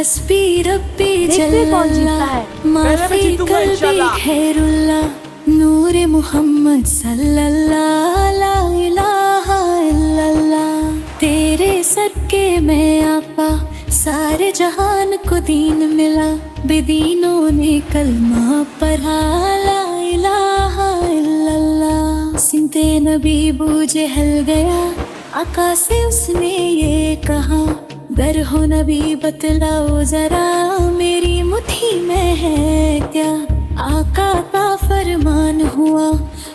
हस्बी रब्बी देखते कौन जीतता है। माफी कल्बी खैरुल्लाह नूरे मोहम्मद सल्लल्लाह ला इलाहा इल्लल्लाह। तेरे सदके में आपा सारे जहान को दीन मिला, बेदीनों ने कलमा पढ़ा ला इलाहा इल्लल्लाह। सिंते नबी बूझे हल गया, आका से उसने ये कहा, गर हो नबी बतलाओ जरा मेरी मुट्ठी में है क्या। आका का फरमान हुआ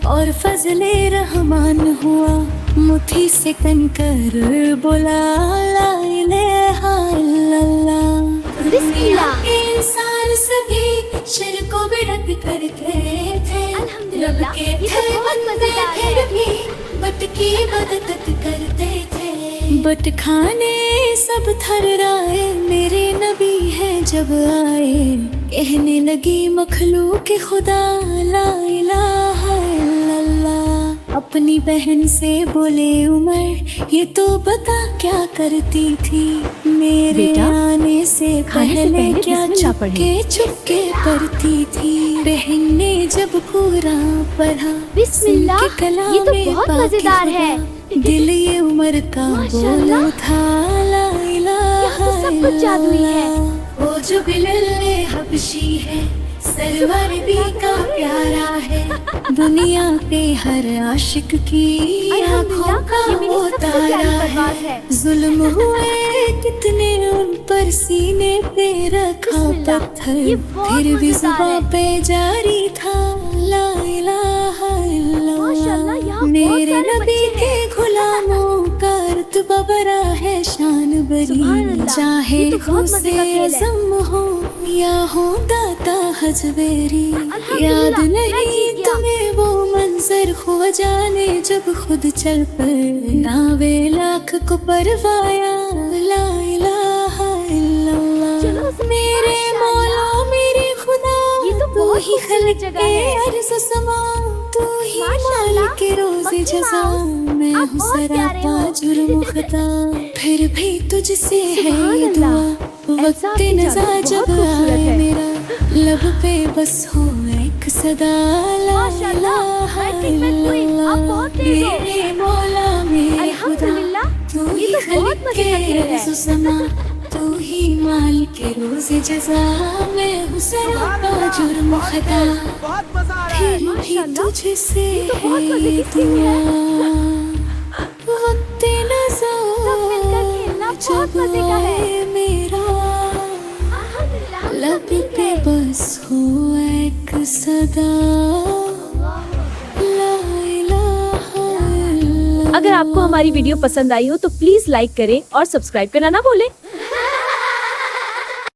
और फजले रहमान हुआ, मुट्ठी से कंकर बोला ला इलाहा इल्लल्लाह। बिस्मिल्लाह। के इंसान सभी शर को भी रद्द करते थे, अल्हम्दुलिल्लाह, रब के ये तो थे बहुत बंदे मजेदार फिर है। भी बट की मदद करते थे। बट खाने सब थर्राए मेरे नबी है जब आए, कहने लगी मखलूक खुदा ला इलाहा इल्लल्लाह। अपनी बहन से बोले उमर ये तो बता क्या करती थी, मेरे बेटा, आने से खाने से पहले पहले क्या बिस्मिल्लाह पढ़े। चुपके पढ़ती थी। बहन ने जब पूरा पढ़ा बिस्मिल्लाह, सुन के कलाम ये तो में बहुत पाक मजेदार खुदा, है। दिल ये उमर का माशाल्लाह। बोल था ला इलाहा यहाँ तो सब कुछ जादुई है। इल्लल्लाह। वो जो बिलल हबशी है सरवर भी का प्यारा है, दुनिया पे हर आशिक की आंखों का अल्हम्दुलिल्लाह, ये मेरी वो सबसे तारा प्यारी है। परवाज़ है। जुल्म हुए कितने उन पर सीने पे रखा बिस्मिल्लाह, पत्थर, ये बहुत फिर भी मजेदार जुबां है। पे जारी था ला इलाहा माशाल्लाह, इल्लल्लाह। यहाँ बहुत मेरे सारे नबी बच्चे के हैं। गुलामों का रुतबा बड़ा है शान बरी, सुभान अल्लाह, चाहे ये तो बहुत मजे का खेल है। ज़म हो या हो दाता हजवेरी। अल्हम्दुलिल्लाह, याद मैं नहीं जीत गया। तुम्हें वो मंजर हुआ जाने जब खुद चल पर नावे लाख को परवाया ला इलाहा इल्लल्लाह। चलो, मेरे मौला मेरे खुदा ये तो तू बहुत ही खूबसूरत खल्क जगह के है। अर्ज़ समा, तू ही माशाल्लाह, मालिक रोज़ मक्की जज़ा। माऊस, मैं आप हूँ बहुत प्यारे सरापा हो। जुर्म खता, फिर भी तुझसे है सुभान ये अल्लाह, दुआ। ऐसा वक्त आपकी नज़ा जादू जब बहुत खूबसूरत आए है। मेरा, लब पे बस हो एक सदा ला माशाल्लाह, इलाहा मैट्रिक में क्वीन, आप बहुत तेज हो। मेरे मौला मेरे खुदा, अल्हम्दुलिल्लाह, तू ये ही तो बहुत खल्क मजे के का खेल है। अर्ज़ समा, तू ही मालिक रोज़ जज़ा। मैं हूँ सरापा जुर्म खता, बहुत मजा आ रहा है। फिर भी माशाल्लाह, तुझसे ये तो बहुत है मजे ये की सीन है। दुआ। वक्त सब मिलकर खेलना बहुत मजे का है। मेरा अल्हम्दुलिल्लाह, हम लब सब मिल पे गए। बस हो एक सदा ला इलाहा इल्लल्लाह। अगर आपको हमारी वीडियो पसंद आई हो तो प्लीज लाइक करें और सब्सक्राइब करना ना भूलें।